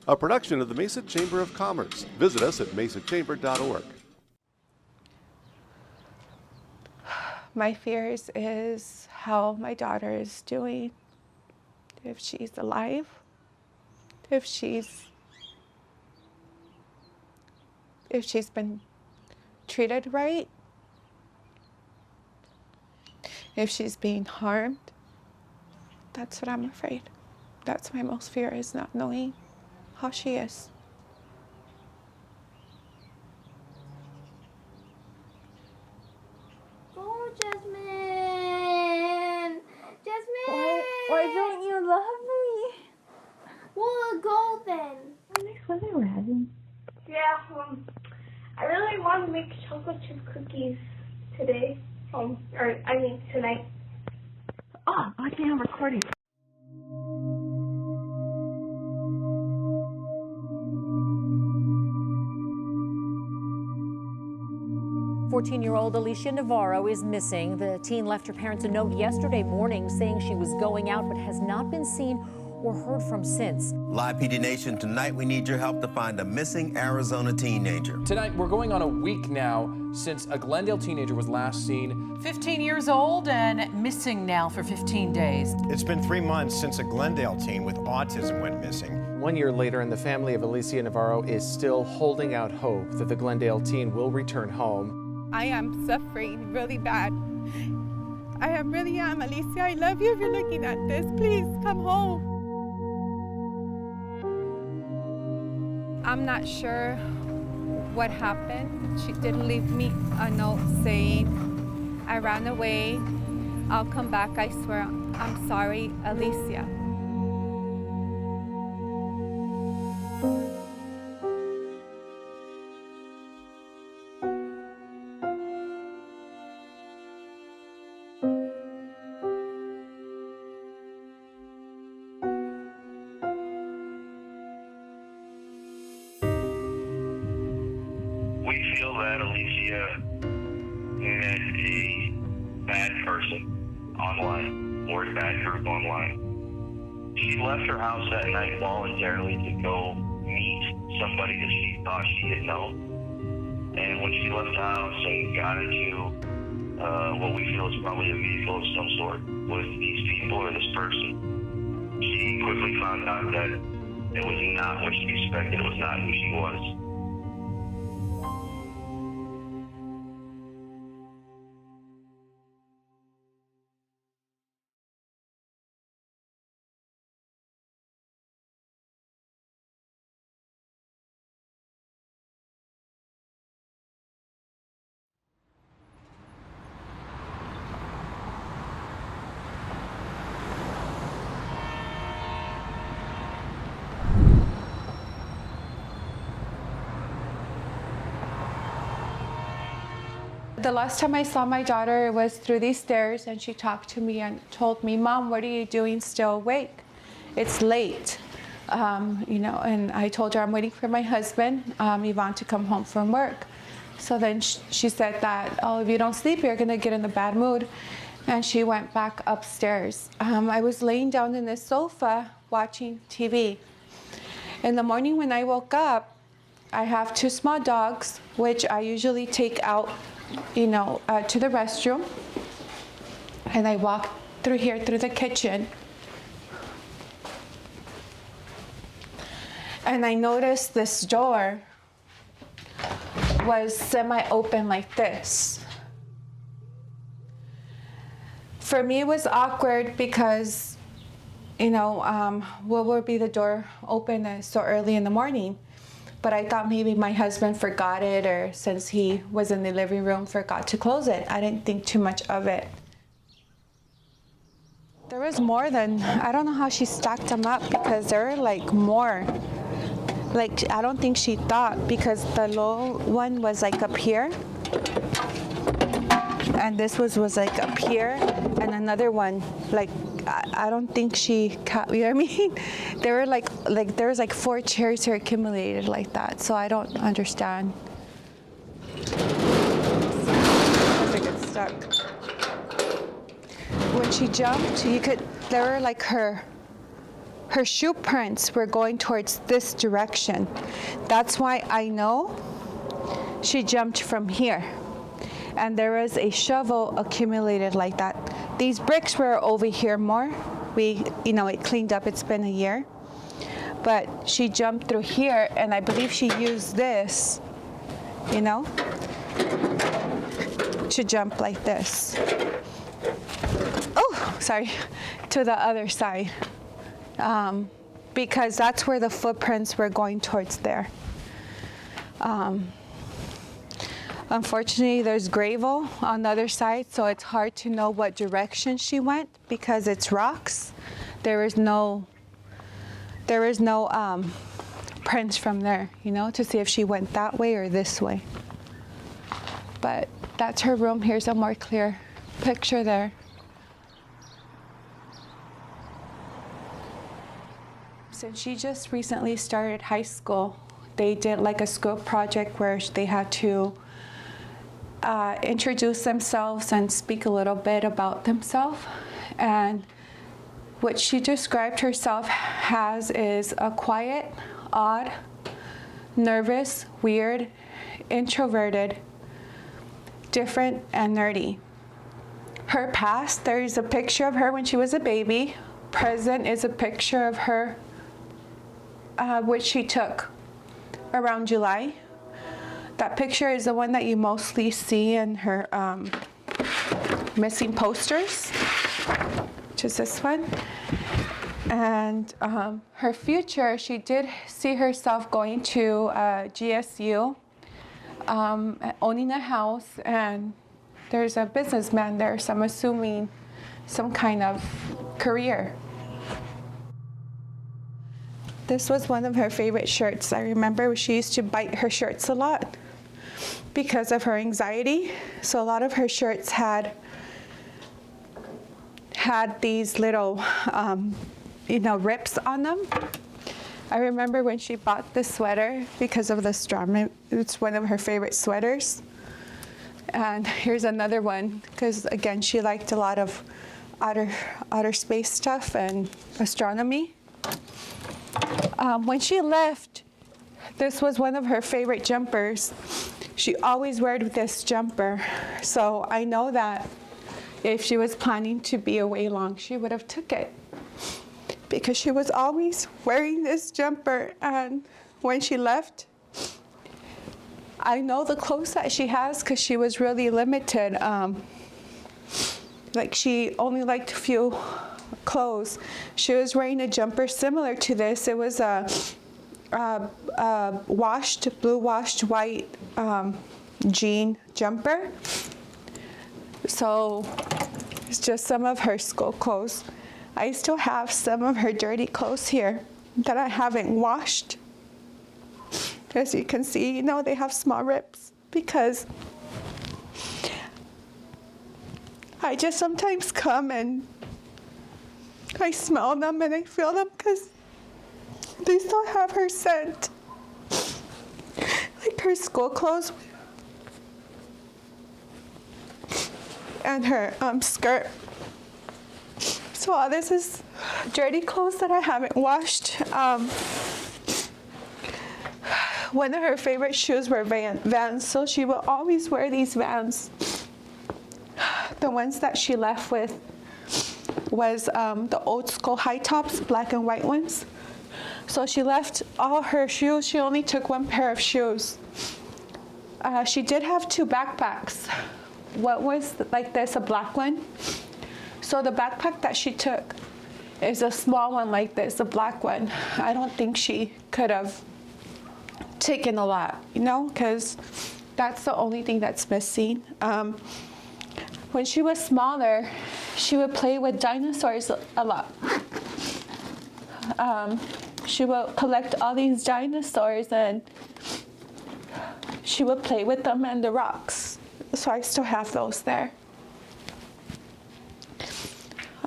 a production of the Mesa Chamber of Commerce. Visit us at mesachamber.org. My fears is how my daughter is doing, if she's alive, if she's been treated right, if she's being harmed. That's what I'm afraid. That's my most fear, is not knowing how she is. Oh, Jasmine! Jasmine! Why don't you love me? Well, go then. Nice weather, Red. Yeah, I really want to make chocolate chip cookies today. Tonight. Oh, I think I'm recording. Fourteen-year-old Alicia Navarro is missing. The teen left her parents a note yesterday morning saying she was going out but has not been seen or heard from since. Live PD Nation, tonight we need your help to find a missing Arizona teenager. Tonight, we're going on a week now since a Glendale teenager was last seen. 15 years old and missing now for 15 days. It's been 3 months since a Glendale teen with autism went missing. 1 year later, and the family of Alicia Navarro is still holding out hope that the Glendale teen will return home. I am suffering really bad. I really am. Alicia, I love you if you're looking at this. Please come home. I'm not sure what happened. She did leave me a note saying, I ran away. I'll come back, I swear. I'm sorry, Alicia. We feel that Alicia met a bad person online, or a bad group online. She left her house that night voluntarily to go meet somebody that she thought she didn't know. And when she left the house and got into what we feel is probably a vehicle of some sort with these people or this person, she quickly found out that it was not what she expected. It was not who she was. The last time I saw my daughter was through these stairs, and she talked to me and told me, Mom, what are you doing still awake? It's late. And I told her I'm waiting for my husband, Yvonne, to come home from work. So then she said that, oh, if you don't sleep, you're gonna get in a bad mood. And she went back upstairs. I was laying down in the sofa watching TV. In the morning when I woke up, I have 2 small dogs, which I usually take out to the restroom, and I walked through here, through the kitchen, and I noticed this door was semi-open like this. For me, it was awkward because, what would be the door open so early in the morning? But I thought maybe my husband forgot it, or since he was in the living room, forgot to close it. I didn't think too much of it. There was more than, I don't know how she stacked them up, because there were like more. Like, I don't think she thought, because the low one was like up here. And this was like up here, and another one, like, I don't think she, you know what I mean? There were there was like 4 chairs here accumulated like that, so I don't understand. I get stuck. When she jumped, there were like her her shoe prints were going towards this direction. That's why I know she jumped from here. And there was a shovel accumulated like that. These bricks were over here more. It cleaned up, it's been a year. But she jumped through here, and I believe she used this, to jump like this. Oh, sorry, to the other side. Because that's where the footprints were going towards there. Unfortunately, there's gravel on the other side, so it's hard to know what direction she went because it's rocks. There is no prints from there, to see if she went that way or this way. But that's her room. Here's a more clear picture there. Since she just recently started high school, they did like a school project where they had to introduce themselves and speak a little bit about themselves. And what she described herself as is a quiet, odd, nervous, weird, introverted, different, and nerdy. Her past, there is a picture of her when she was a baby. Present is a picture of her which she took around July. That picture is the one that you mostly see in her missing posters, which is this one. And her future, she did see herself going to GSU, owning a house, and there's a businessman there, so I'm assuming some kind of career. This was one of her favorite shirts. I remember she used to bite her shirts a lot because of her anxiety. So a lot of her shirts had these little, rips on them. I remember when she bought this sweater because of the storm. It's one of her favorite sweaters. And here's another one because, again, she liked a lot of outer space stuff and astronomy. When she left, this was one of her favorite jumpers. She always wore this jumper. So I know that if she was planning to be away long, she would have took it because she was always wearing this jumper. And when she left, I know the clothes that she has because she was really limited. She only liked a few clothes. She was wearing a jumper similar to this. It was a blue washed white jean jumper. So it's just some of her school clothes. I still have some of her dirty clothes here that I haven't washed. As you can see, they have small rips because I just sometimes come and I smell them and I feel them because they still have her scent. Like her school clothes and her skirt. So all this is dirty clothes that I haven't washed. One of her favorite shoes were Vans, so she will always wear these Vans. The ones that she left with was the old school high tops, black and white ones. So she left all her shoes. She only took one pair of shoes. She did have two backpacks. What was like this, a black one? So the backpack that she took is a small one like this, a black one. I don't think she could have taken a lot, because that's the only thing that's missing. When she was smaller, she would play with dinosaurs a lot. She would collect all these dinosaurs and she would play with them and the rocks. So I still have those there.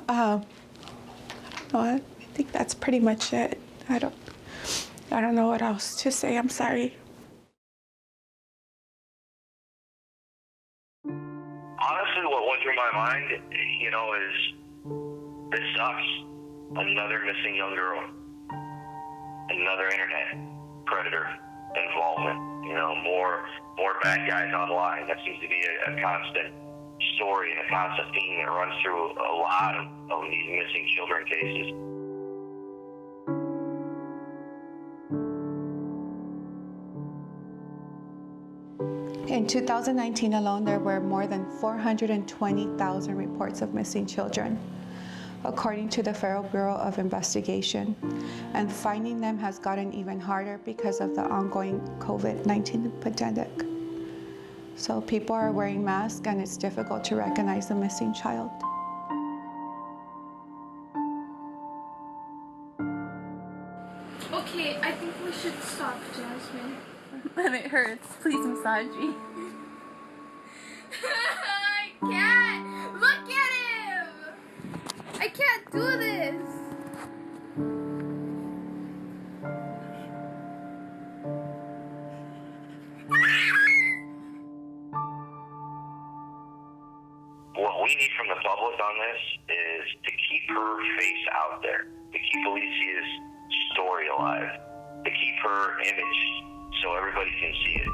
I don't know, I think that's pretty much it. I don't know what else to say, I'm sorry. Honestly, what went through my mind, is this sucks. another missing young girl, another internet predator involvement. You know, more bad guys online. That seems to be a constant story and a constant theme that runs through a lot of these missing children cases. In 2019 alone, there were more than 420,000 reports of missing children, according to the Federal Bureau of Investigation. And finding them has gotten even harder because of the ongoing COVID-19 pandemic. So people are wearing masks and it's difficult to recognize the missing child. Okay, I think we should stop, Jasmine. But it hurts. Please massage me. I can't! Look at him! I can't do this! What we need from the public on this is to keep her face out there, to keep Alicia's story alive, to keep her image so everybody can see it.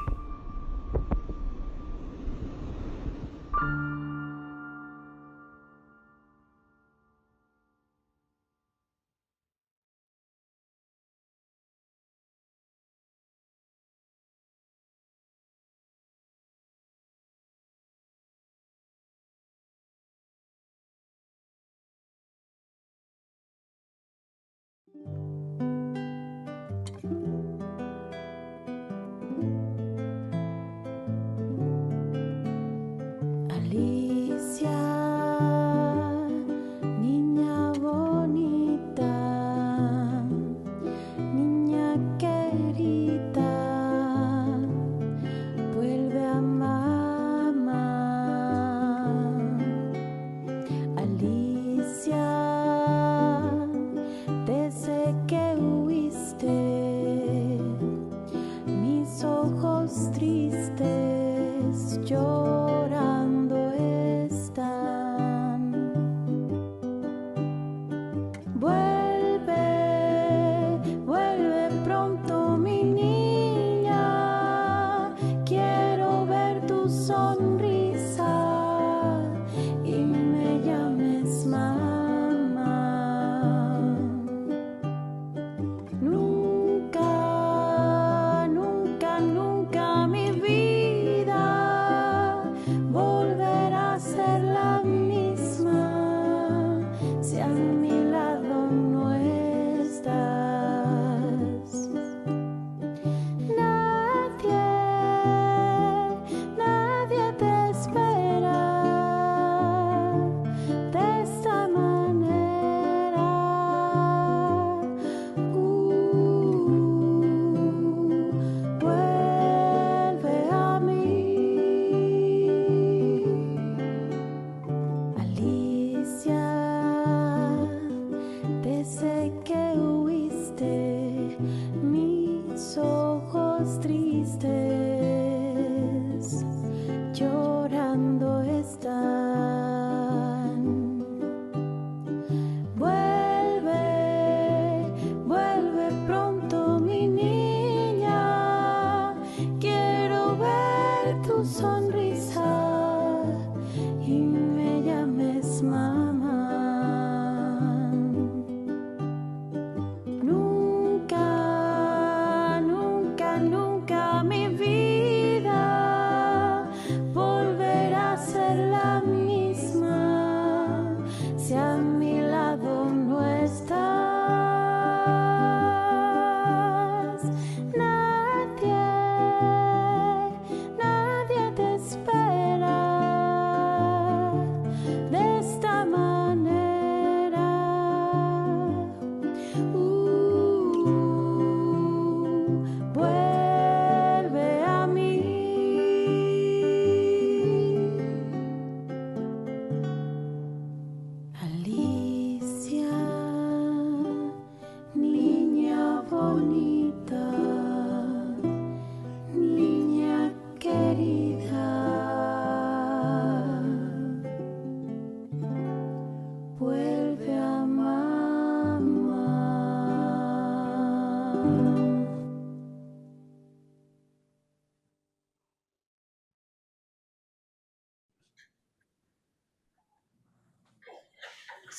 Vuelve a amar.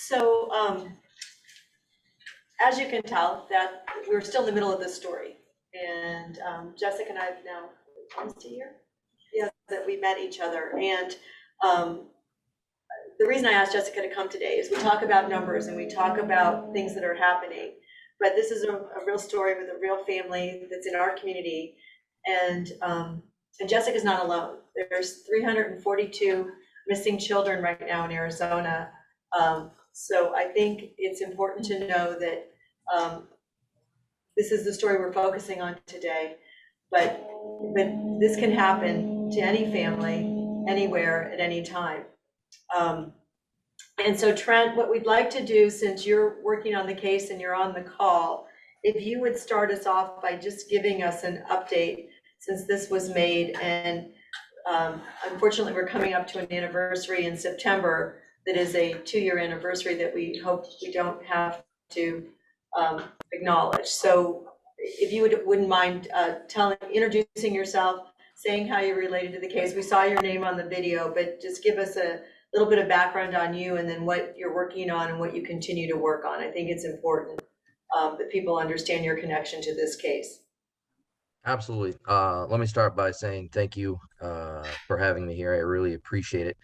So as you can tell, that we're still in the middle of this story. And Jessica and I have now, almost a year? Yeah, that we met each other. And the reason I asked Jessica to come today is we talk about numbers and we talk about things that are happening. But this is a real story with a real family that's in our community. And Jessica's not alone. There's 342 missing children right now in Arizona. So I think it's important to know that this is the story we're focusing on today. But this can happen to any family, anywhere, at any time. And so Trent, what we'd like to do, since you're working on the case and you're on the call, if you would start us off by just giving us an update since this was made. And unfortunately, we're coming up to an anniversary in September that is a 2-year anniversary that we hope we don't have to acknowledge. So if you wouldn't mind introducing yourself, saying how you're related to the case. We saw your name on the video, but just give us a little bit of background on you and then what you're working on and what you continue to work on. I think it's important that people understand your connection to this case. Absolutely. Let me start by saying thank you for having me here. I really appreciate it.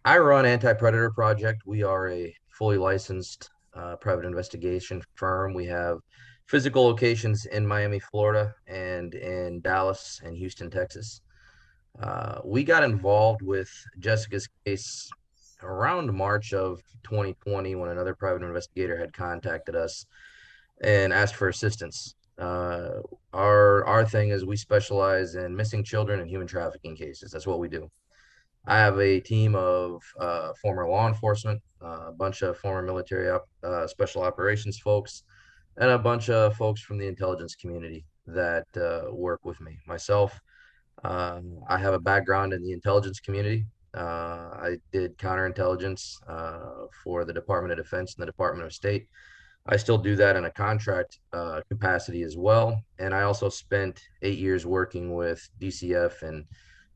I run Anti-Predator Project. We are a fully licensed private investigation firm. We have physical locations in Miami, Florida, and in Dallas and Houston, Texas. We got involved with Jessica's case around March of 2020 when another private investigator had contacted us and asked for assistance. Our thing is we specialize in missing children and human trafficking cases. That's what we do. I have a team of former law enforcement, a bunch of former military special operations folks, and a bunch of folks from the intelligence community that work with me. Myself, I have a background in the intelligence community. I did counterintelligence for the Department of Defense and the Department of State. I still do that in a contract capacity as well. And I also spent 8 years working with DCF and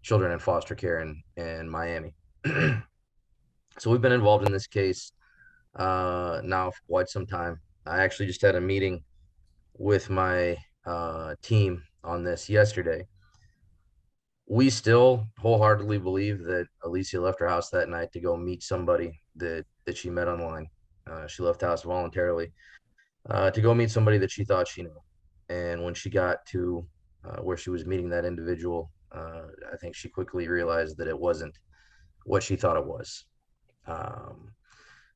children in foster care in Miami. So we've been involved in this case now for quite some time. I actually just had a meeting with my team on this yesterday. We still wholeheartedly believe that Alicia left her house that night to go meet somebody that she met online. She left the house voluntarily to go meet somebody that she thought she knew. And when she got to where she was meeting that individual, I think she quickly realized that it wasn't what she thought it was.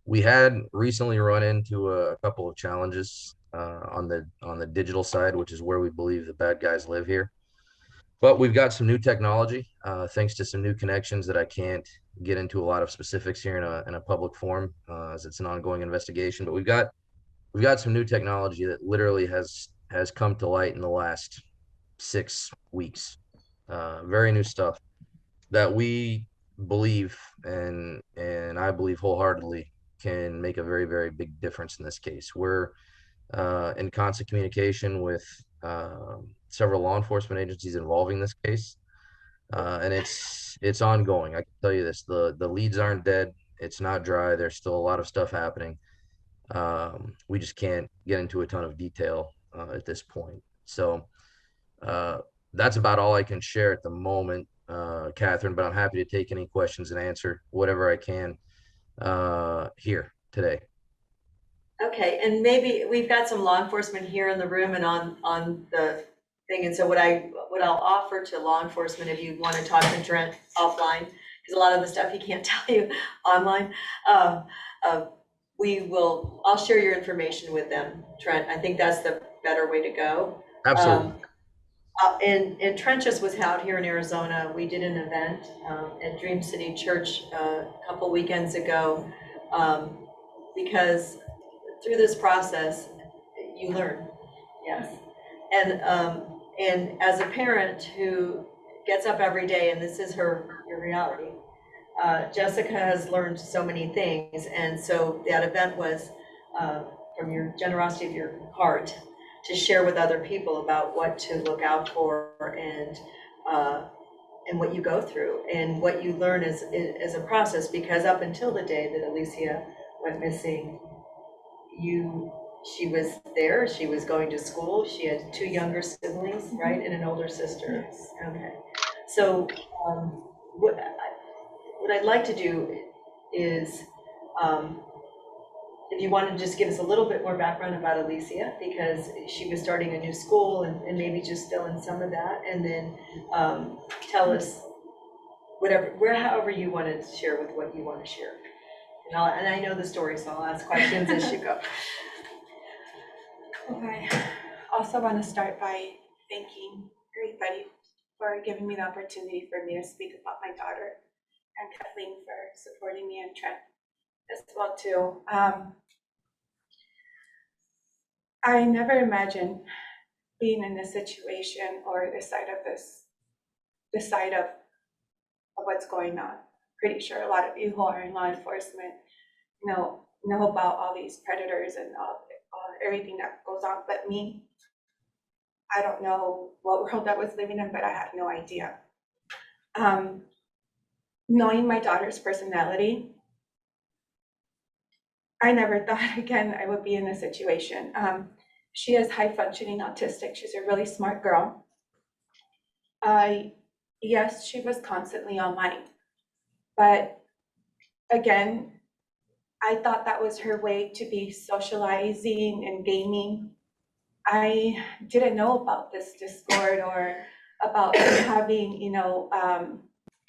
We had recently run into a couple of challenges on the digital side, which is where we believe the bad guys live here. But we've got some new technology, thanks to some new connections that I can't get into a lot of specifics here in a public forum, as it's an ongoing investigation. But we've got some new technology that literally has come to light in the last 6 weeks. Very new stuff that we believe and I believe wholeheartedly can make a very, very big difference in this case. We're in constant communication with several law enforcement agencies involving this case, and it's ongoing. I can tell you this: the leads aren't dead. It's not dry. There's still a lot of stuff happening. We just can't get into a ton of detail at this point. So that's about all I can share at the moment, Catherine, but I'm happy to take any questions and answer whatever I can here today. Okay, and maybe we've got some law enforcement here in the room and on the thing. And so what I'll offer to law enforcement, if you want to talk to Trent offline, because a lot of the stuff he can't tell you online, I'll share your information with them, Trent. I think that's the better way to go. Absolutely. And Trent just was out here in Arizona. We did an event at Dream City Church a couple weekends ago, because through this process, you learn, yes. And as a parent who gets up every day, and this is your reality, Jessica has learned so many things. And so that event was from your generosity of your heart to share with other people about what to look out for and what you go through and what you learn as a process, because up until the day that Alicia went missing, she was there, she was going to school, she had 2 younger siblings, right, and an older sister. Yes. Okay. So what I'd like to do is, if you want to just give us a little bit more background about Alicia, because she was starting a new school and maybe just fill in some of that, and then tell us however you want to share with what you want to share. And I know the story, so I'll ask questions as you go. Okay. Also want to start by thanking everybody for giving me the opportunity for me to speak about my daughter, and Kathleen for supporting me, and Trent as well too. I never imagined being in this situation or this side of what's going on. Pretty sure a lot of you who are in law enforcement know about all these predators and everything that goes on, but me, I don't know what world I was living in, but I had no idea. Knowing my daughter's personality, I never thought again I would be in this situation. She is high functioning autistic. She's a really smart girl. Yes, she was constantly online, but again, I thought that was her way to be socializing and gaming. I didn't know about this Discord or about having,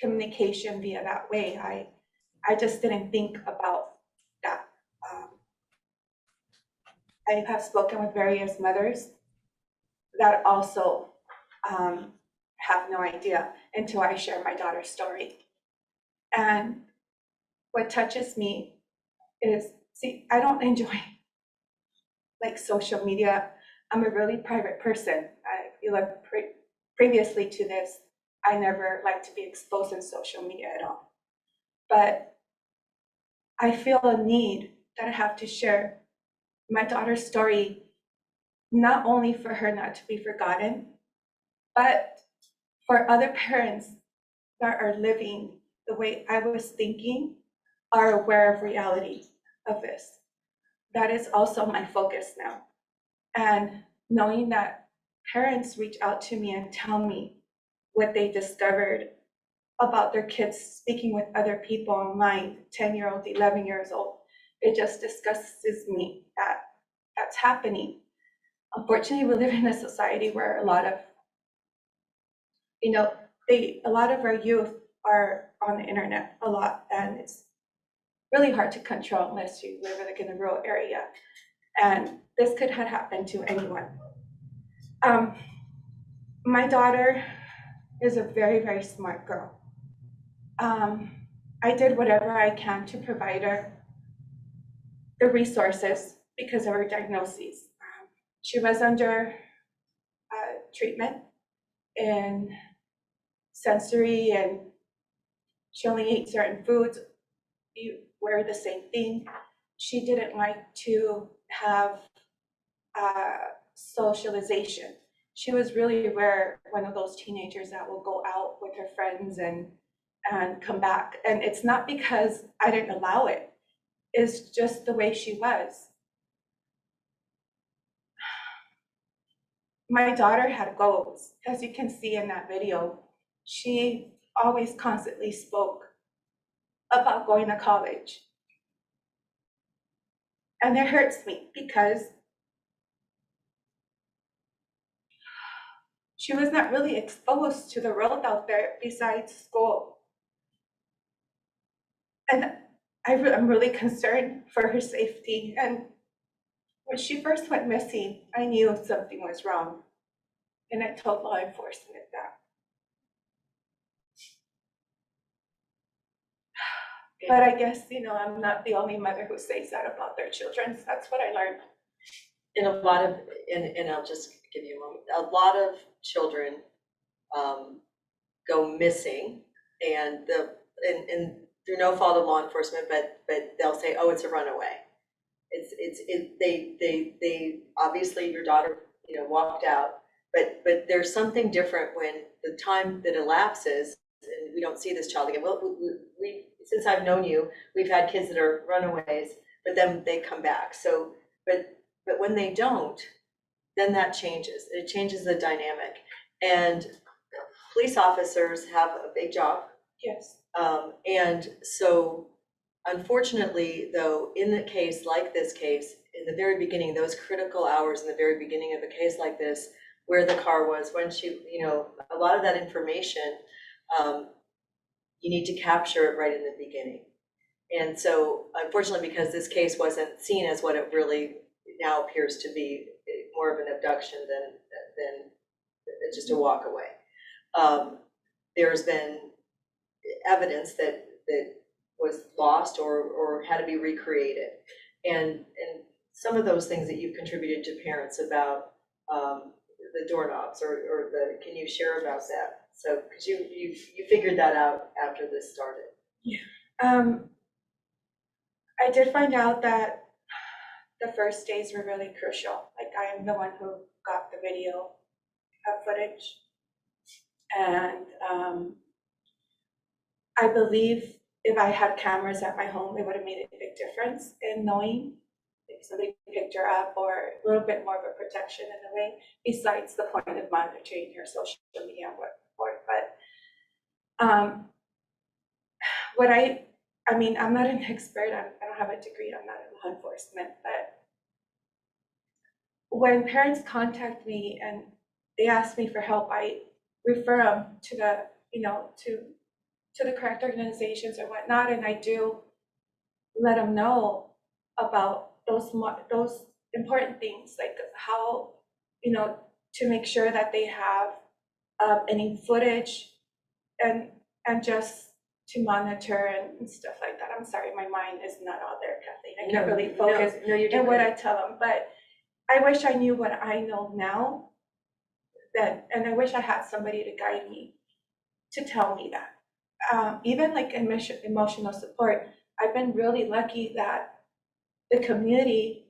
communication via that way. I just didn't think about that. I have spoken with various mothers that also have no idea until I share my daughter's story. And what touches me is, see, I don't enjoy like social media. I'm a really private person. I feel like previously to this, I never liked to be exposed in social media at all. But I feel a need that I have to share my daughter's story, not only for her not to be forgotten, but for other parents that are living the way I was thinking, are aware of reality of this. That is also my focus now. And knowing that parents reach out to me and tell me what they discovered about their kids speaking with other people online, 10-year-old, 11 years old, it just disgusts me that that's happening. Unfortunately, we live in a society where a lot of our youth are on the internet a lot, and it's really hard to control unless you live like in a rural area. And this could have happened to anyone. My daughter is a very, very smart girl. I did whatever I can to provide her the resources because of her diagnoses. She was under treatment in sensory, and she only ate certain foods. You wear the same thing. She didn't like to have socialization. She was really one of those teenagers that will go out with her friends and come back. And it's not because I didn't allow it. It's just the way she was. My daughter had goals, as you can see in that video. She always constantly spoke about going to college. And it hurts me because she was not really exposed to the world out there besides school. And I'm really concerned for her safety. And when she first went missing, I knew something was wrong. And I told law enforcement that. But I guess, I'm not the only mother who says that about their children. That's what I learned. And I'll just give you a moment. A lot of children go missing, and through no fault of law enforcement, but they'll say, "Oh, it's a runaway." They obviously your daughter walked out, but there's something different when the time that elapses and we don't see this child again. Well, we since I've known you, we've had kids that are runaways but then they come back. So, but when they don't, then that changes. It changes the dynamic. And police officers have a big job. Yes. And so unfortunately, though, in a case like this case, in the very beginning, those critical hours in the very beginning of a case like this, where the car was, when she, you know, a lot of that information, you need to capture it right in the beginning. And so unfortunately, because this case wasn't seen as what it really now appears to be, more of an abduction than just a walk away. There's been evidence that was lost or had to be recreated. And some of those things that you've contributed to parents about the doorknobs or can you share about that? So, because you figured that out after this started. Yeah. I did find out that the first days were really crucial. Like, I am the one who got the video footage. And I believe if I had cameras at my home, it would have made a big difference in knowing if somebody picked her up, or a little bit more of a protection in a way, besides the point of monitoring her social media and what for. But I mean, I'm not an expert. I don't have a degree. I'm not in law enforcement. But when parents contact me and they ask me for help, I refer them to the, you know, to the correct organizations and whatnot, and I do let them know about those important things, like how, you know, to make sure that they have any footage and just to monitor and stuff like that. I'm sorry, my mind is not all there, Kathleen. I can't really focus on what I tell them, but I wish I knew what I know now, and I wish I had somebody to guide me to tell me that. Even like emotional support, I've been really lucky that the community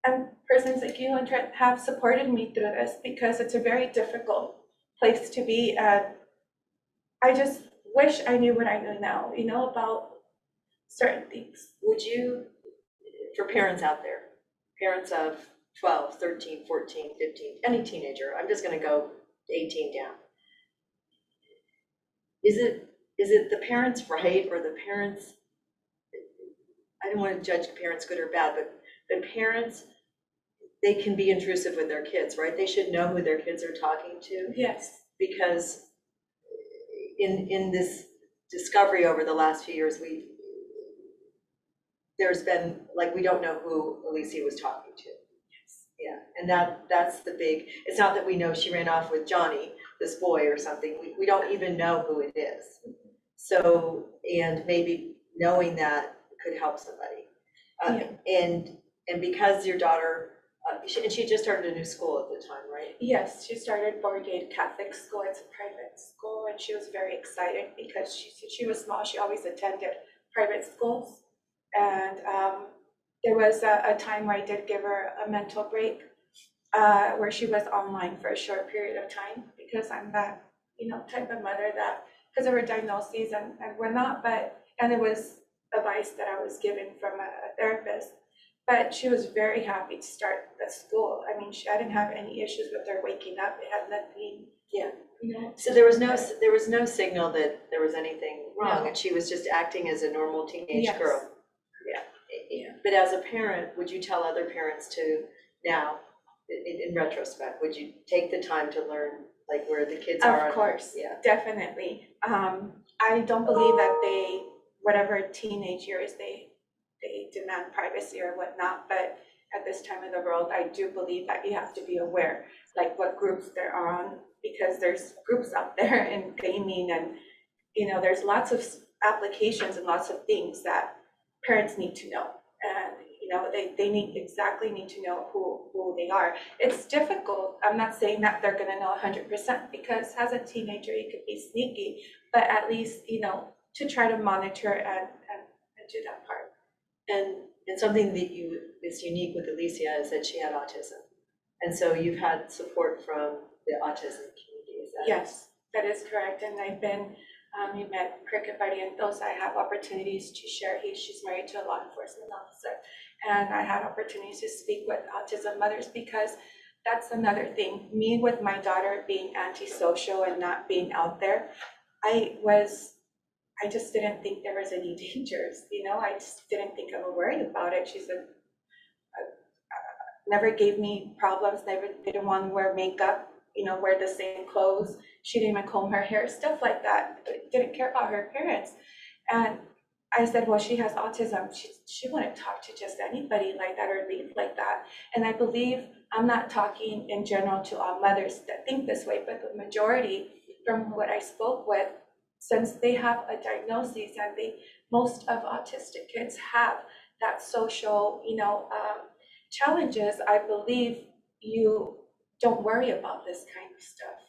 and persons like you and Trent have supported me through this, because it's a very difficult place to be. And I just wish I knew what I know now, you know, about certain things. Would you, for parents out there, parents of 12, 13, 14, 15, any teenager, I'm just going to go 18 down. Is it the parents' right, or the parents, I don't want to judge parents good or bad, but the parents, they can be intrusive with their kids, right? They should know who their kids are talking to. Yes. Because in this discovery over the last few years, there's been, like, we don't know who Alicia was talking to. Yes. Yeah, and that's the big, it's not that we know she ran off with Johnny, this boy or something. We don't even know who it is. So, and maybe knowing that could help somebody. And because your daughter, she just started a new school at the time, right? Yes, she started Borgate Catholic School. It's a private school, and she was very excited because she was small. She always attended private schools. And there was a time where I did give her a mental break, where she was online for a short period of time, because I'm that, you know, type of mother that, because of her diagnoses and whatnot, and it was advice that I was given from a therapist. But she was very happy to start the school. I mean, I didn't have any issues with her waking up. It had nothing. Yeah. You know, so there was no signal that there was anything wrong, No. and she was just acting as a normal teenage Yes. girl. Yeah. But as a parent, would you tell other parents to now, in retrospect, would you take the time to learn, like, where the kids are? Of course, Yeah. definitely. I don't believe that whatever teenage years, they demand privacy or whatnot, but at this time of the world, I do believe that you have to be aware, like, what groups they're on, because there's groups out there in gaming, and, you know, there's lots of applications and lots of things that parents need to know. And, you know, they need to know who they are. It's difficult. I'm not saying that they're going to know 100%, because as a teenager, you could be sneaky, but at least, you know, to try to monitor and do that part. And something that is unique with Alicia is that she had autism. And so you've had support from the autism community, is that? Yes, that is correct. And I've been He met Cricket Barrientos. I have opportunities to share. She's married to a law enforcement officer. And I had opportunities to speak with autism mothers because that's another thing. Me with my daughter being antisocial and not being out there, I just didn't think there was any dangers, I just didn't think I would worry about it. She's never gave me problems, never didn't want to wear makeup, wear the same clothes. She didn't even comb her hair, stuff like that. Didn't care about her appearance. And I said, well, she has autism. She wouldn't talk to just anybody like that or leave like that. And I believe, I'm not talking in general to all mothers that think this way, but the majority from what I spoke with, since they have a diagnosis and most of autistic kids have that social, challenges, I believe you don't worry about this kind of stuff.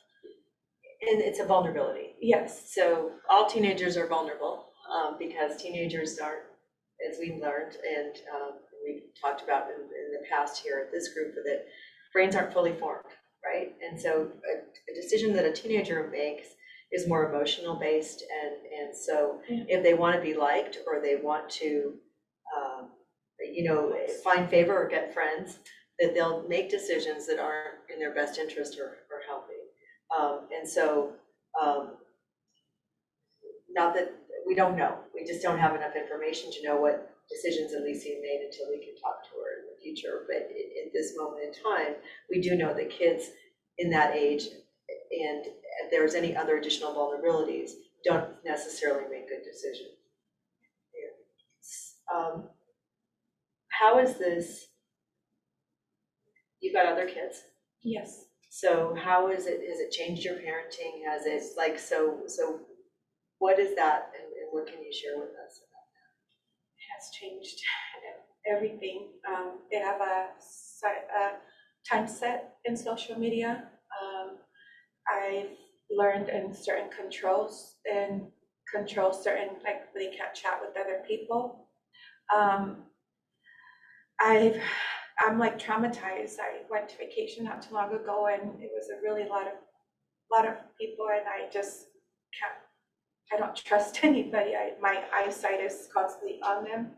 And it's a vulnerability. Yes. So all teenagers are vulnerable because teenagers aren't, as we've learned, and we've talked about in the past here at this group, that brains aren't fully formed, right? And so a decision that a teenager makes is more emotional based, and so if they want to be liked or they want to find favor or get friends, that they'll make decisions that aren't in their best interest or healthy. And so not that we don't know, we just don't have enough information to know what decisions Alicia made until we can talk to her in the future. But at this moment in time, we do know that kids in that age, and if there's any other additional vulnerabilities, don't necessarily make good decisions. How is this? You've got other kids? Yes. So how is it, has it changed your parenting? Has it, so what is that, and what can you share with us about that? It has changed everything. They have a time set in social media. I've learned in certain controls certain, like they can't chat with other people. I'm like traumatized. I went to vacation not too long ago, and it was a really lot of people, and I just I don't trust anybody. My eyesight is constantly on them.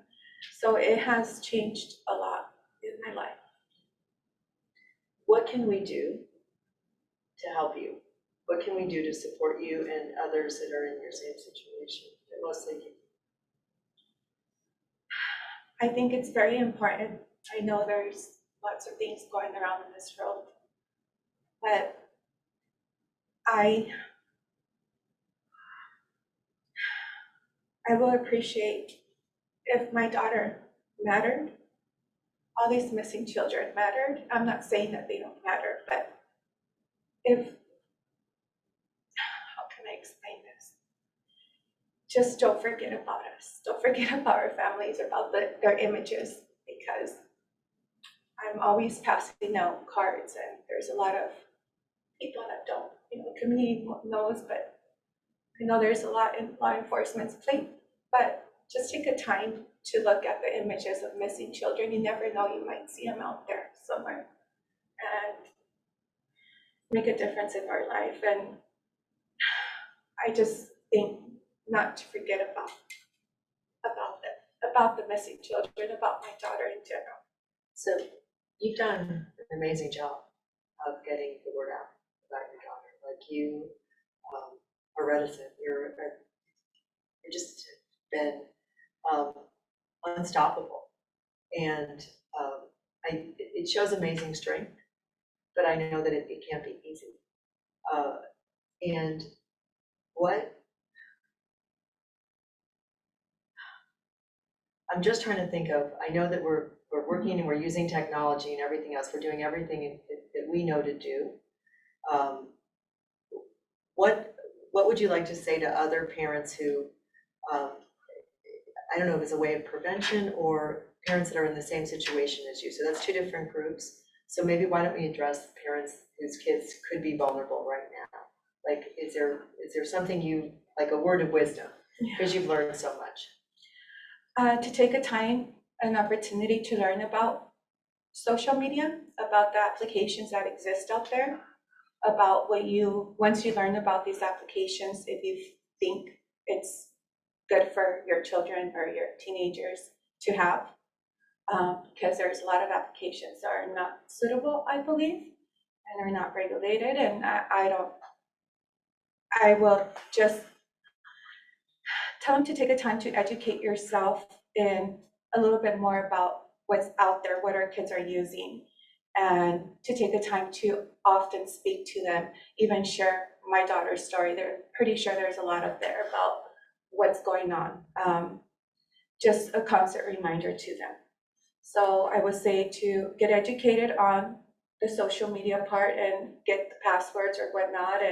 So it has changed a lot in my life. What can we do to help you? What can we do to support you and others that are in your same situation, mostly you? I think it's very important. I know there's lots of things going around in this world, but I will appreciate if my daughter mattered, all these missing children mattered. I'm not saying that they don't matter, but how can I explain this? Just don't forget about us. Don't forget about our families, about their images, because I'm always passing out cards, and there's a lot of people that don't, the community knows, but I know there's a lot in law enforcement's plate. But just take a time to look at the images of missing children. You never know, you might see them out there somewhere and make a difference in our life. And I just think not to forget about the missing children, about my daughter in general. So you've done an amazing job of getting the word out about your daughter. Like, you are reticent. You're just been unstoppable, and it shows amazing strength. But I know that it can't be easy. And what I'm just trying to think of, I know that we're working and we're using technology and everything else. We're doing everything that we know to do. What would you like to say to other parents who, I don't know if it's a way of prevention, or parents that are in the same situation as you? So that's two different groups. So maybe why don't we address parents whose kids could be vulnerable right now? Like, is there something like a word of wisdom, because you've learned so much? To take an opportunity to learn about social media, about the applications that exist out there, about once you learn about these applications, if you think it's good for your children or your teenagers to have, because there's a lot of applications that are not suitable, I believe, and are not regulated. And I will just tell them to take the time to educate yourself in a little bit more about what's out there, what our kids are using, and to take the time to often speak to them, even share my daughter's story. They're pretty sure there's a lot up there about what's going on. Just a constant reminder to them. So I would say to get educated on the social media part and get the passwords or whatnot,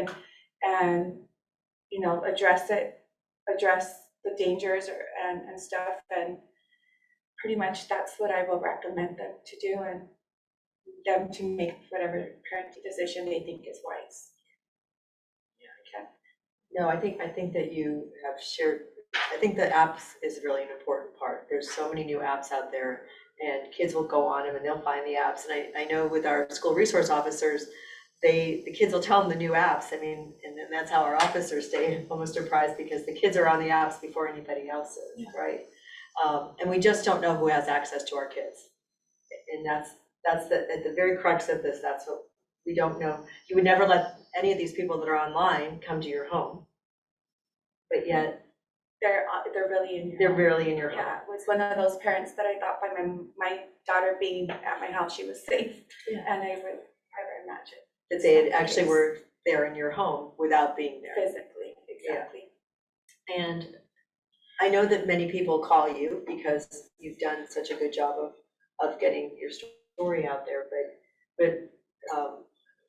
and you know, address the dangers and stuff, and pretty much that's what I will recommend them to do, and them to make whatever parenting decision they think is wise. No, I think that you have shared, I think the apps is really an important part. There's so many new apps out there, and kids will go on them and they'll find the apps. And I know with our school resource officers, the kids will tell them the new apps. I mean, and then that's how our officers stay almost surprised, because the kids are on the apps before anybody else is, right? And we just don't know who has access to our kids. And that's at the very crux of this. That's what we don't know. You would never let any of these people that are online come to your home, but yet they're really in your they're home. really in your home. Yeah, it was one of those parents that I thought by my daughter being at my house, she was safe. Yeah. And I would never imagine That they had actually were there in your home without being there. physically. Exactly. Yeah. And I know that many people call you because you've done such a good job of getting your story out there, but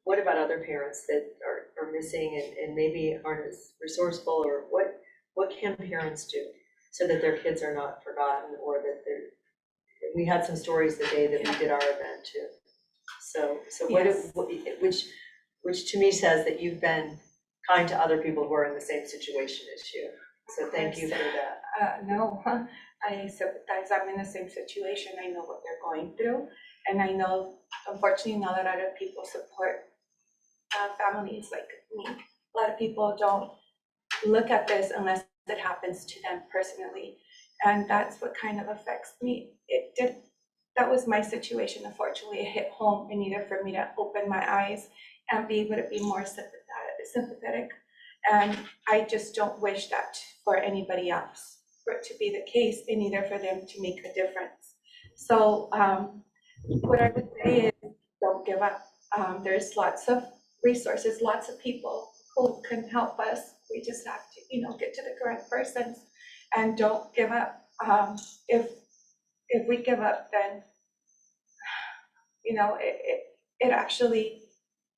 what about other parents that are missing and maybe aren't as resourceful, or what can parents do so that their kids are not forgotten, or that we had some stories the day that we did our event too. So Yes. which to me says that you've been kind to other people who are in the same situation as you. So thank you for that. No, I sympathize. I'm in the same situation. I know what they're going through. And I know, unfortunately, not a lot of people support families like me. A lot of people don't look at this unless it happens to them personally. And that's what kind of affects me. That was my situation. Unfortunately, it hit home. I needed for me to open my eyes and be able to be more sympathetic. And I just don't wish that for anybody else, for it to be the case, and either for them to make a difference. So what I would say is, don't give up. There's lots of resources, lots of people who can help us. We just have to, get to the correct persons, and don't give up. If we give up, then it actually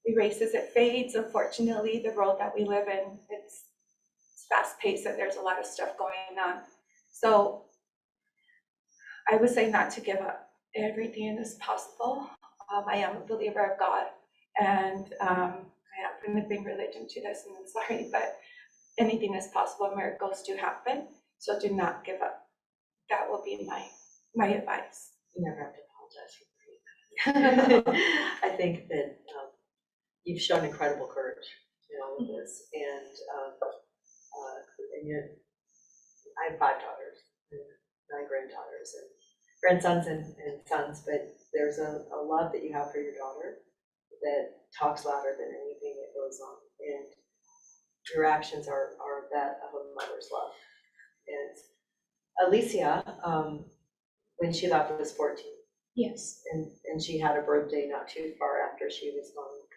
erases, it fades. Unfortunately, the world that we live in, it's fast paced and there's a lot of stuff going on. So I would say not to give up. Everything is possible. I am a believer of God, and I have been bring religion to this, and I'm sorry, but anything is possible. Miracles do happen. So do not give up. That will be my advice. You never have to apologize for that. I think that you've shown incredible courage in all of this, and yet I have 5 daughters and 9 granddaughters and grandsons and sons, but there's a love that you have for your daughter that talks louder than anything that goes on, and your actions are that of a mother's love. And Alicia, when she left, was 14. Yes. And she had a birthday not too far after she was gone.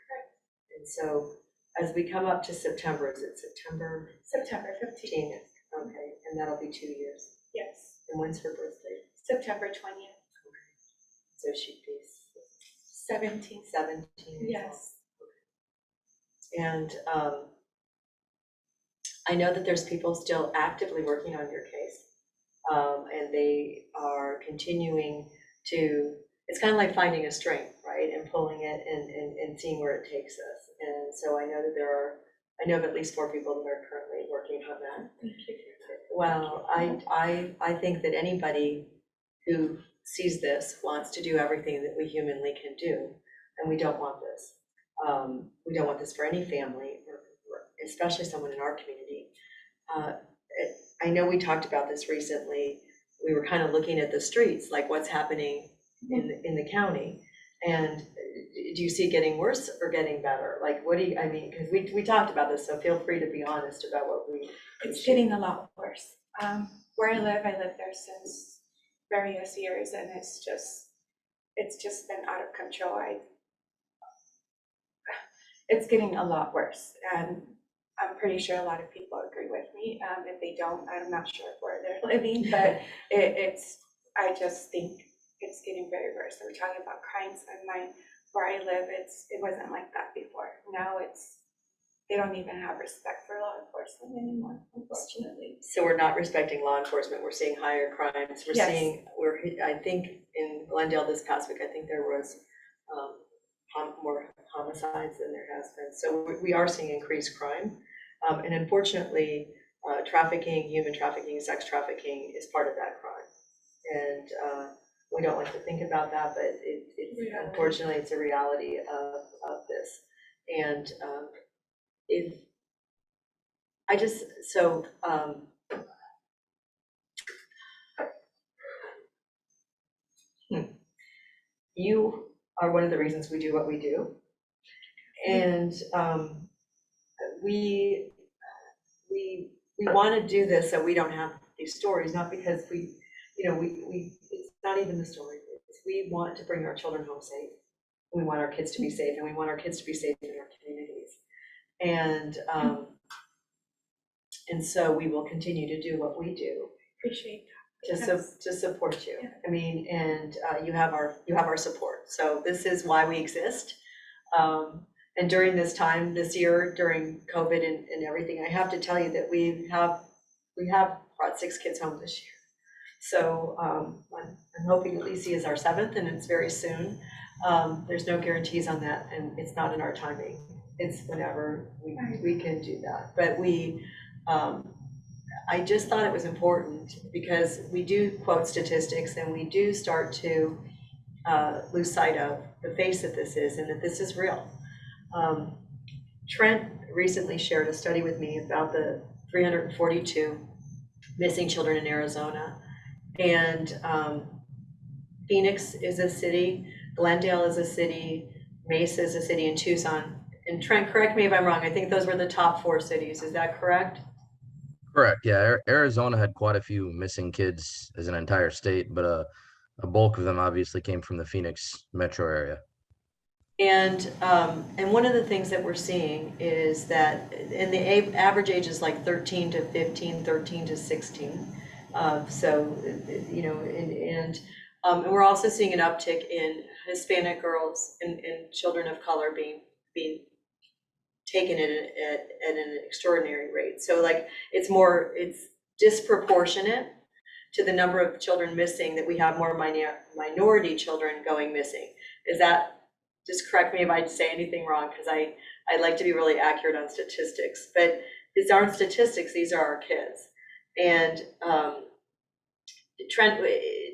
And so as we come up to September, is it September? September 15th. Okay, and that'll be 2 years. Yes. And when's her birthday? September 20th. Okay. So she'd be 17. 17. Yes. Okay. And I know that there's people still actively working on your case, and they are continuing to, it's kind of like finding a string, right, and pulling it and seeing where it takes us. And so I know that I know of at least 4 people that are currently working on that. Thank you. Well, I think that anybody who sees this wants to do everything that we humanly can do, and we don't want this. We don't want this for any family, or especially someone in our community. I know we talked about this recently. We were kind of looking at the streets, like what's happening in the county. And do you see it getting worse or getting better? Like, what do you, I mean, because we talked about this, so feel free to be honest about what we. It's getting a lot worse. Where I live there since various years, and it's just been out of control. It's getting a lot worse, and I'm pretty sure a lot of people agree with me. If they don't, I'm not sure where they're living, but I just think it's getting very worse. So we're talking about crimes, and where I live, it wasn't like that before. Now they don't even have respect for law enforcement anymore, unfortunately. So we're not respecting law enforcement. We're seeing higher crimes. I think in Glendale this past week, I think there was more homicides than there has been. So we are seeing increased crime. And unfortunately, trafficking, human trafficking, sex trafficking is part of that crime. And we don't like to think about that, but unfortunately, it's a reality of this. And you are one of the reasons we do what we do. And we want to do this so we don't have these stories, not because it's not even the story. We want to bring our children home safe. We want our kids to be safe, and we want our kids to be safe in our communities. And so we will continue to do what we do. Appreciate To support you. Yeah. I mean, and you have our support. So this is why we exist. And during this time, this year, during COVID and everything, I have to tell you that we have brought 6 kids home this year. So I'm hoping Alicia is our 7th, and it's very soon. There's no guarantees on that, and it's not in our timing. It's whenever we can do that. But I just thought it was important because we do quote statistics, and we do start to lose sight of the face that this is, and that this is real. Trent recently shared a study with me about the 342 missing children in Arizona. And Phoenix is a city, Glendale is a city, Mesa is a city, and Tucson. And Trent, correct me if I'm wrong, I think those were the top 4 cities. Is that correct? Correct. Yeah, Arizona had quite a few missing kids as an entire state, but a bulk of them obviously came from the Phoenix metro area. And one of the things that we're seeing is that, and the average age is like 13 to 15, 13 to 16. So, and we're also seeing an uptick in Hispanic girls and children of color being taken at an extraordinary rate. So like it's disproportionate to the number of children missing, that we have more minority children going missing. Is that, just correct me if I say anything wrong, because I like to be really accurate on statistics, but these aren't statistics, these are our kids. And Trent,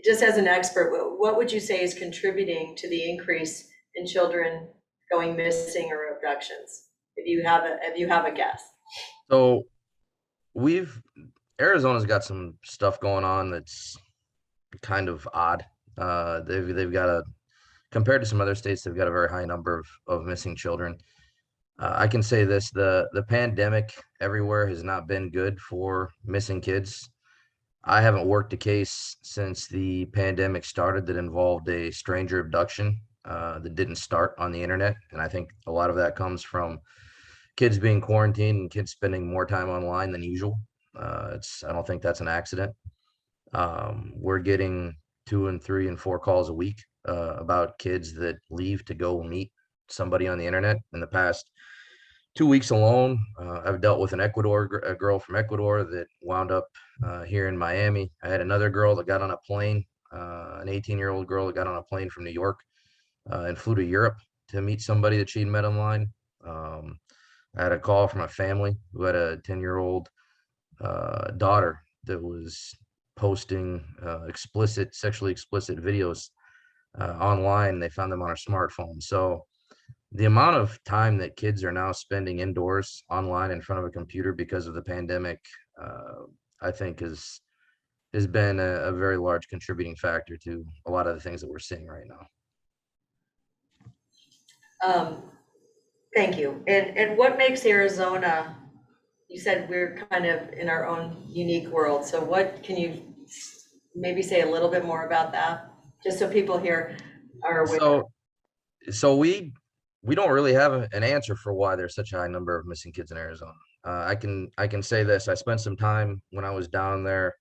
just as an expert, what would you say is contributing to the increase in children going missing or abductions? If you have a guess. So Arizona's got some stuff going on that's kind of odd. They've got compared to some other states, they've got a very high number of missing children. I can say this, the pandemic everywhere has not been good for missing kids. I haven't worked a case since the pandemic started that involved a stranger abduction that didn't start on the internet. And I think a lot of that comes from kids being quarantined and kids spending more time online than usual. I don't think that's an accident. We're getting 2 and 3 and 4 calls a week about kids that leave to go meet somebody on the internet. In the past 2 weeks alone, I've dealt with a girl from Ecuador that wound up here in Miami. I had another girl that got on a plane, an 18-year-old girl that got on a plane from New York and flew to Europe to meet somebody that she'd met online. I had a call from a family who had a 10-year-old daughter that was posting sexually explicit videos online. They found them on her smartphone. So the amount of time that kids are now spending indoors online in front of a computer because of the pandemic I think has been a very large contributing factor to a lot of the things that we're seeing right now. Thank you. And what makes Arizona, you said we're kind of in our own unique world. So what can you maybe say a little bit more about that? Just so people here are aware. So we don't really have an answer for why there's such a high number of missing kids in Arizona. I can say this. I spent some time when I was down there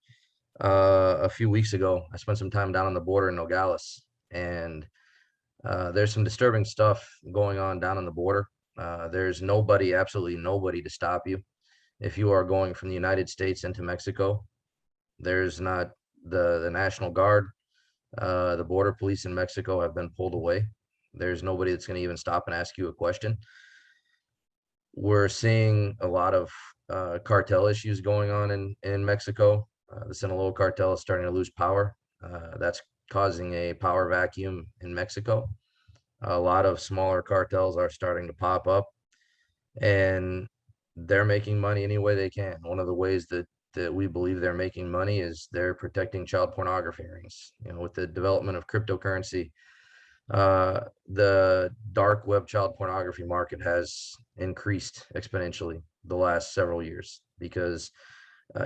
a few weeks ago. I spent some time down on the border in Nogales, and there's some disturbing stuff going on down on the border. There's nobody, absolutely nobody to stop you if you are going from the United States into Mexico. There's not the National Guard. The border police in Mexico have been pulled away. There's nobody that's going to even stop and ask you a question. We're seeing a lot of cartel issues going on in Mexico. The Sinaloa cartel is starting to lose power. That's causing a power vacuum in Mexico. A lot of smaller cartels are starting to pop up, and they're making money any way they can. One of the ways that we believe they're making money is they're protecting child pornography rings. You know, with the development of cryptocurrency, the dark web child pornography market has increased exponentially the last several years because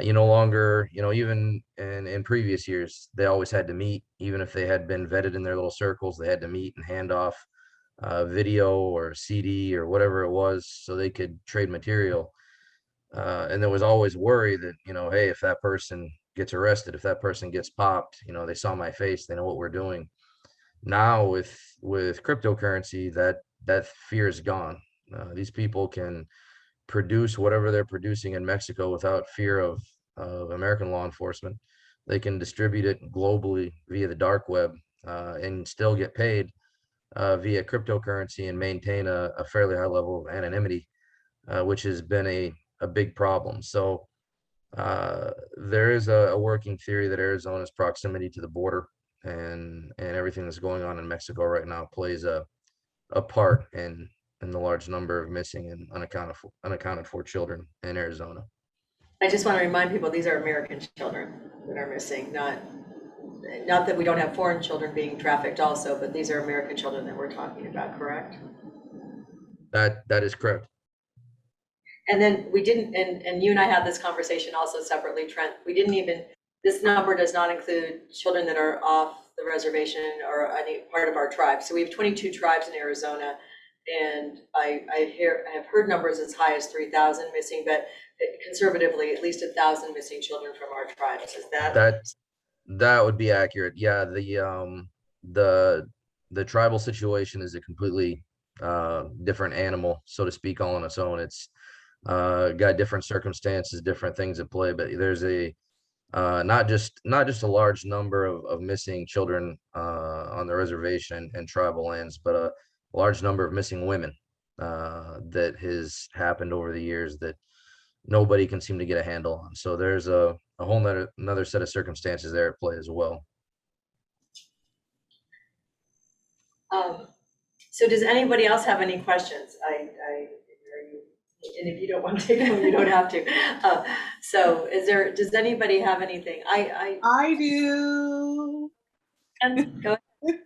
you no longer, even in previous years, they always had to meet, even if they had been vetted in their little circles, they had to meet and hand off video or CD or whatever it was so they could trade material. And there was always worry that, hey, if that person gets arrested, if that person gets popped, they saw my face, they know what we're doing. Now with cryptocurrency, that fear is gone. These people can produce whatever they're producing in Mexico without fear of American law enforcement. They can distribute it globally via the dark web and still get paid via cryptocurrency and maintain a fairly high level of anonymity, which has been a big problem. So there is a working theory that Arizona's proximity to the border and everything that's going on in Mexico right now plays a part in the large number of missing and unaccounted for children in Arizona. I just want to remind people, these are American children that are missing, not that we don't have foreign children being trafficked also, but these are American children that we're talking about, correct? That is correct. And then we didn't, and you and I had this conversation also separately, Trent, this number does not include children that are off the reservation or any part of our tribe. So we have 22 tribes in Arizona, and I have heard numbers as high as 3,000 missing, but conservatively, at least 1,000 missing children from our tribes. Is that would be accurate? Yeah, the tribal situation is a completely different animal, so to speak, all on its own. It's got different circumstances, different things at play, but there's not just a large number of missing children on the reservation and tribal lands, but a large number of missing women that has happened over the years that nobody can seem to get a handle on. So there's a whole another set of circumstances there at play as well. So does anybody else have any questions? And if you don't want to take them, you don't have to. So does anybody have anything? I do. And go ahead.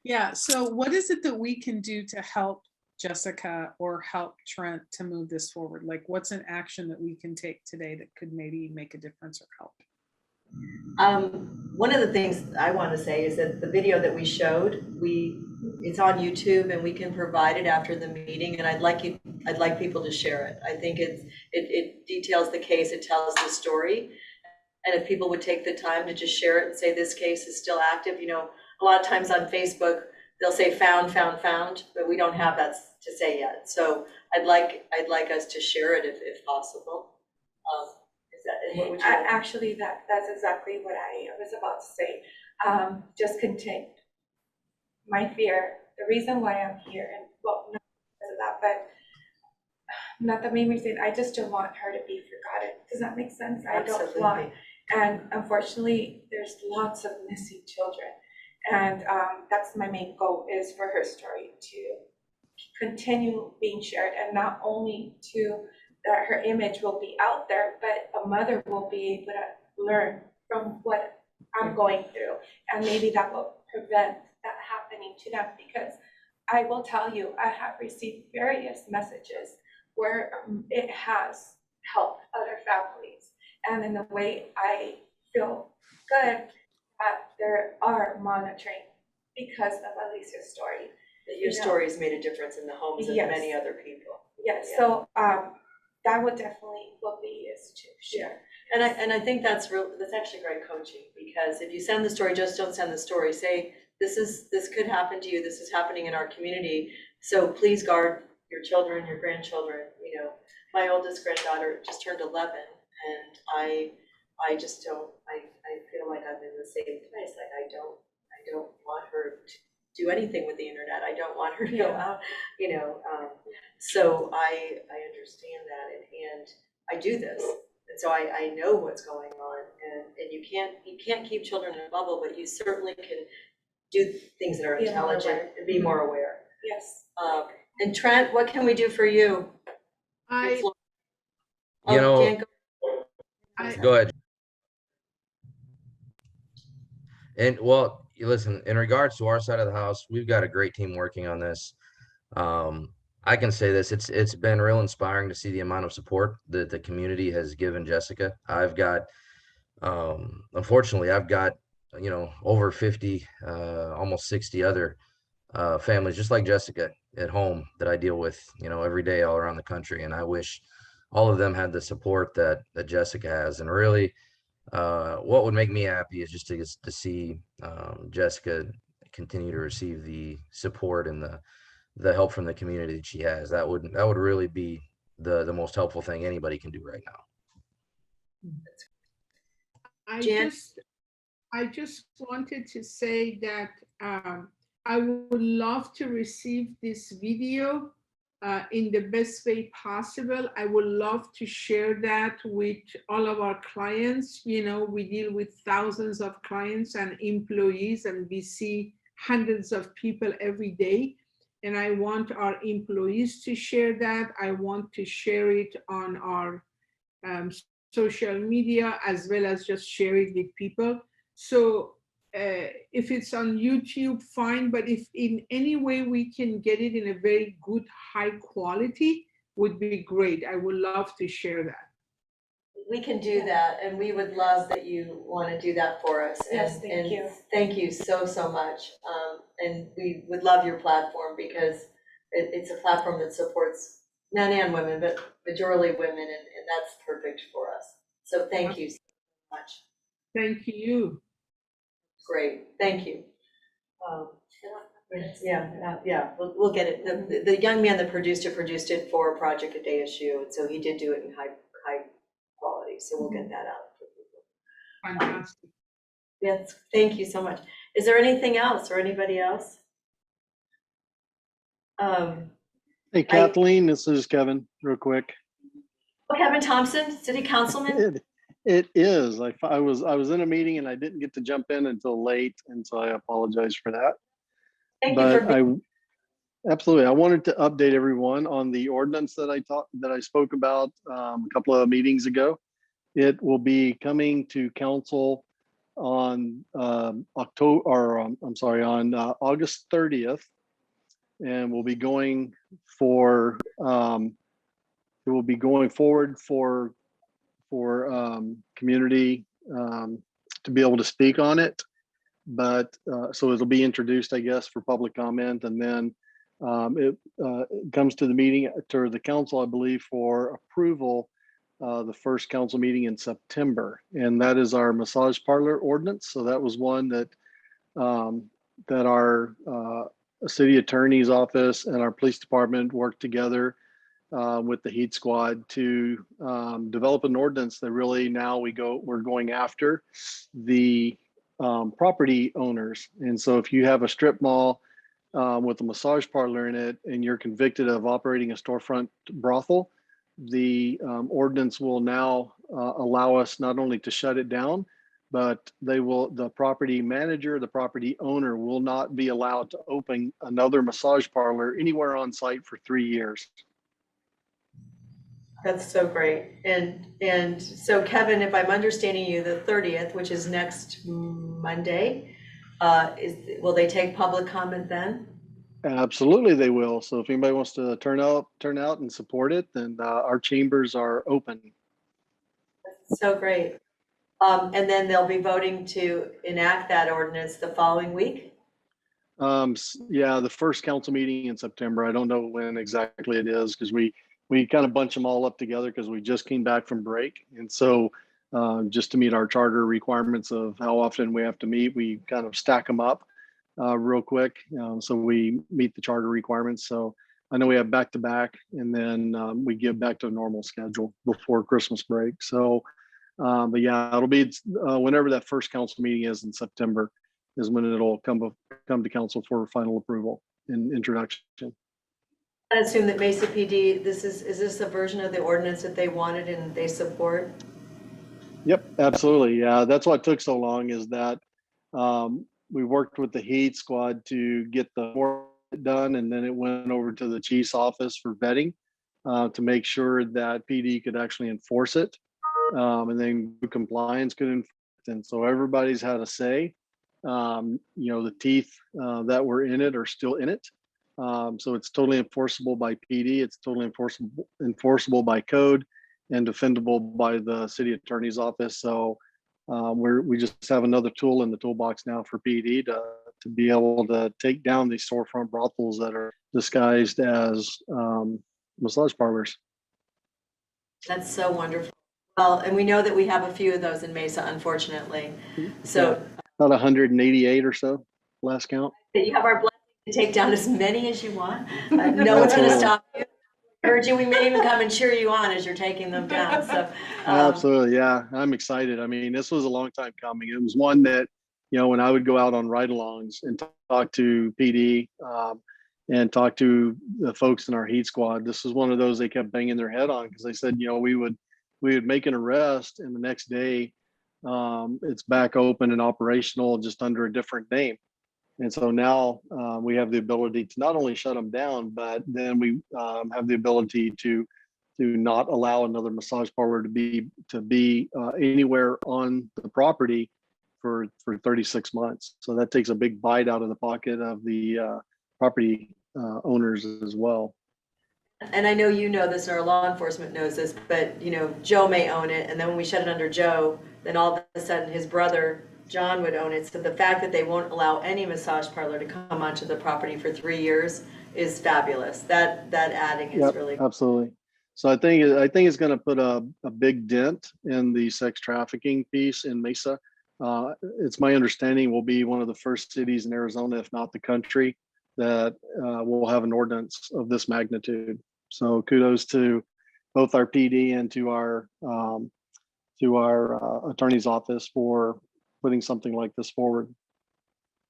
Yeah, so what is it that we can do to help Jessica or help Trent to move this forward? Like, what's an action that we can take today that could maybe make a difference or help? One of the things I want to say is that the video that we showed, it's on YouTube and we can provide it after the meeting, and I'd like people to share it. I think it details the case, it tells the story, and if people would take the time to just share it and say this case is still active. A lot of times on Facebook they'll say found, but we don't have that to say yet. So I'd like us to share it if possible. What would you Actually, that's exactly what I was about to say. Just contain my fear. The reason why I'm here, and well, not because of that, but not the main reason. I just don't want her to be forgotten. Does that make sense? Absolutely. I don't want. And unfortunately, there's lots of missing children, and that's my main goal, is for her story to continue being shared, and not only to that her image will be out there, but a mother will be able to learn from what I'm going through, and maybe that will prevent that happening to them. Because I will tell you, I have received various messages where it has helped other families, and in a way I feel good that there are monitoring because of Alicia's story. That your story has made a difference in the homes of Yes. many other people. Yes, Yeah. so that would definitely will be is to share. And I think that's actually great coaching, because if you send the story, just don't send the story. Say, this could happen to you, this is happening in our community, so please guard your children, your grandchildren. You know, my oldest granddaughter just turned 11, and I just don't, I feel like I'm in the same place. Like I don't want her to do anything with the internet. I don't want her to go out, you know. So I understand that, and I do this. And so I know what's going on, and you can't keep children in a bubble, but you certainly can do things that are intelligent and be more aware. Yes. And Trent, what can we do for you? You know, go ahead. And well, listen, in regards to our side of the house, we've got a great team working on this. I can say this, it's been real inspiring to see the amount of support that the community has given Jessica. I've got, unfortunately, I've got, over 50, almost 60 other families just like Jessica at home that I deal with, every day all around the country. And I wish all of them had the support that Jessica has. And really, what would make me happy is just to see Jessica continue to receive the support and the help from the community that she has. That would really be the most helpful thing anybody can do right now. I just wanted to say that I would love to receive this video in the best way possible. I would love to share that with all of our clients. You know, we deal with thousands of clients and employees, and we see hundreds of people every day. And I want our employees to share that. I want to share it on our social media, as well as just share it with people. So if it's on YouTube, fine, but if in any way we can get it in a very good, high quality, would be great. I would love to share that. We can do that, and we would love that you want to do that for us. Yes, thank you. Thank you so much. And we would love your platform, because it's a platform that supports men and women, but majority women, and that's perfect for us. So thank you so much. Thank you. Great, thank you. Yeah, we'll get it. The young man that produced it for Project A Day Issue, and so he did do it in high quality, so we'll get that out for people. Fantastic. Yes, thank you so much. Is there anything else, or anybody else? Hey, Kathleen, this is Kevin, real quick. Kevin Thompson, City Councilman? It is. I was in a meeting and I didn't get to jump in until late, and so I apologize for that. Thank you for being. Absolutely. I wanted to update everyone on the ordinance that I spoke about a couple of meetings ago. It will be coming to council on August 30th, and we'll be going for it will be going forward for community to be able to speak on it. But so it'll be introduced, I guess, for public comment, and then it comes to the meeting, to the council, I believe, for approval, the first council meeting in September, and that is our massage parlor ordinance. So that was one that that our city attorney's office and our police department worked together with the Heat Squad to develop an ordinance that really now we're going after the property owners. And so if you have a strip mall with a massage parlor in it and you're convicted of operating a storefront brothel, the ordinance will now allow us not only to shut it down, but the property manager, the property owner will not be allowed to open another massage parlor anywhere on site for 3 years. That's so great. And so Kevin, if I'm understanding you, the 30th, which is next Monday, will they take public comment then? Absolutely, they will. So if anybody wants to turn out and support it, then our chambers are open. So great. And then they'll be voting to enact that ordinance the following week? Yeah, the first council meeting in September. I don't know when exactly it is because we kind of bunch them all up together because we just came back from break. And so just to meet our charter requirements of how often we have to meet, we kind of stack them up real quick. So we meet the charter requirements. So I know we have back to back and then we get back to a normal schedule before Christmas break. So, but yeah, it'll be whenever that first council meeting is in September is when it'll come to council for final approval and introduction. I assume that Mesa PD, is this a version of the ordinance that they wanted and they support? Yep, absolutely. Yeah, that's why it took so long is that we worked with the heat squad to get the work done, and then it went over to the chief's office for vetting to make sure that PD could actually enforce it, and then compliance could enforce it. And so everybody's had a say. The teeth that were in it are still in it. So it's totally enforceable by PD. It's totally enforceable by code and defendable by the city attorney's office. So we just have another tool in the toolbox now for PD to be able to take down these storefront brothels that are disguised as massage parlors. That's so wonderful. Well, and we know that we have a few of those in Mesa, unfortunately. So about 188 or so, last count. you have our blessing to take down as many as you want. No one's going to stop you. I heard you. We may even come and cheer you on as you're taking them down. So absolutely, yeah, I'm excited. I mean, this was a long time coming. It was one that, when I would go out on ride-alongs and talk to PD and talk to the folks in our heat squad, this was one of those they kept banging their head on because they said, we would make an arrest and the next day it's back open and operational just under a different name. And so now we have the ability to not only shut them down, but then we have the ability to not allow another massage parlor to be anywhere on the property for 36 months. So that takes a big bite out of the pocket of the property owners as well. And I know you know this, and our law enforcement knows this, but Joe may own it, and then when we shut it under Joe, then all of a sudden his brother John would own it. So the fact that they won't allow any massage parlor to come onto the property for 3 years is fabulous. That adding is really absolutely. So I think it's going to put a big dent in the sex trafficking piece in Mesa. It's my understanding we'll be one of the first cities in Arizona, if not the country, that will have an ordinance of this magnitude. So kudos to both our PD and to our attorney's office for putting something like this forward.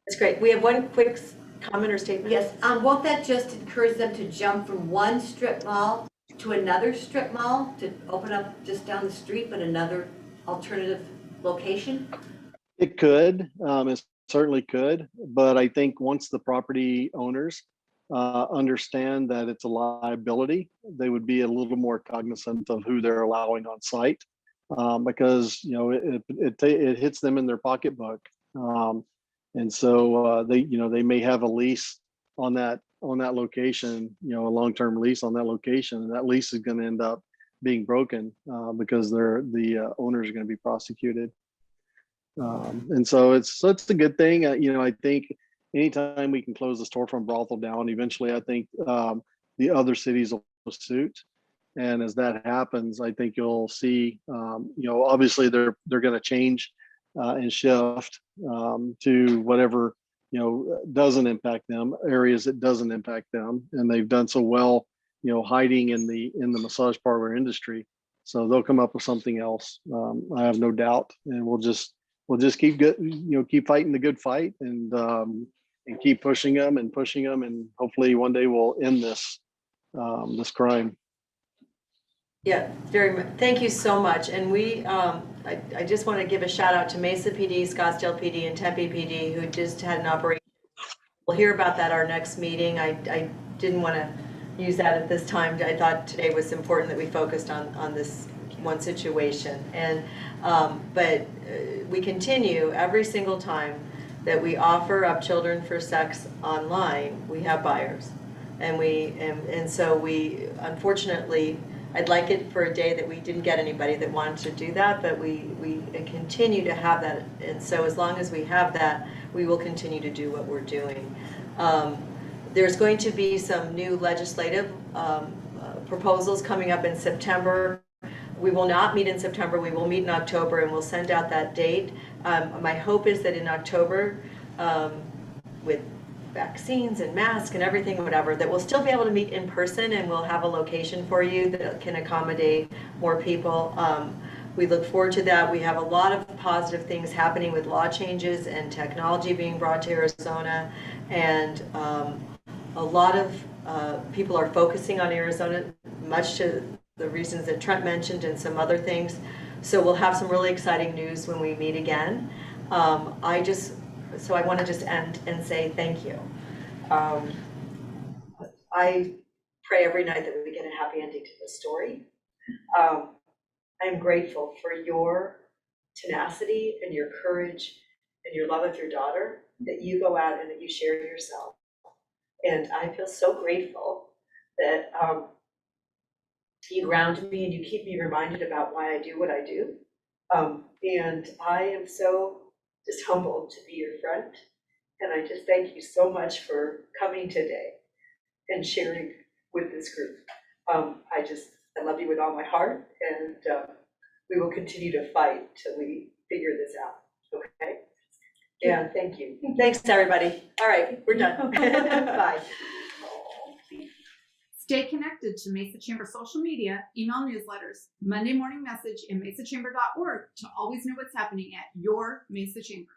That's great. We have one quick comment or statement. Yes, won't that just encourage them to jump from one strip mall to another strip mall to open up just down the street, but another alternative location? It could, it certainly could, but I think once the property owners understand that it's a liability, they would be a little more cognizant of who they're allowing on site. Because it hits them in their pocketbook, and so they may have a lease on that location, a long-term lease on that location, and that lease is going to end up being broken because the owners are going to be prosecuted. And so it's a good thing. I think anytime we can close the storefront brothel down, eventually I think the other cities will suit. And as that happens, I think you'll see, obviously they're going to change and shift to whatever, doesn't impact them, areas that doesn't impact them. And they've done so well, hiding in the massage parlor industry. So they'll come up with something else. I have no doubt. And we'll just keep keep fighting the good fight and keep pushing them. And hopefully one day we'll end this crime. Yeah, very much. Thank you so much. And we, I just want to give a shout out to Mesa PD, Scottsdale PD, and Tempe PD, who just had an operation. We'll hear about that our next meeting. I didn't want to use that at this time. I thought today was important that we focused on this one situation. And but we continue every single time that we offer up children for sex online, we have buyers. And so we, unfortunately, I'd like it for a day that we didn't get anybody that wanted to do that, but we continue to have that. And so as long as we have that, we will continue to do what we're doing. There's going to be some new legislative proposals coming up in September. We will not meet in September, we will meet in October, and we'll send out that date. My hope is that in October, with vaccines and masks and everything, whatever, that we'll still be able to meet in person, and we'll have a location for you that can accommodate more people. We look forward to that. We have a lot of positive things happening with law changes and technology being brought to Arizona, and a lot of people are focusing on Arizona, much to the reasons that Trent mentioned and some other things. So we'll have some really exciting news when we meet again. So I want to just end and say thank you. I pray every night that we get a happy ending to this story. I'm grateful for your tenacity and your courage and your love of your daughter, that you go out and that you share yourself. And I feel so grateful that you ground me and you keep me reminded about why I do what I do. And I am so just humbled to be your friend. And I just thank you so much for coming today and sharing with this group. I love you with all my heart, and we will continue to fight till we figure this out, okay? Yeah, thank you. Thanks, everybody. All right, we're done. Bye. Stay connected to Mesa Chamber social media, email newsletters, Monday morning message, and mesachamber.org to always know what's happening at your Mesa Chamber.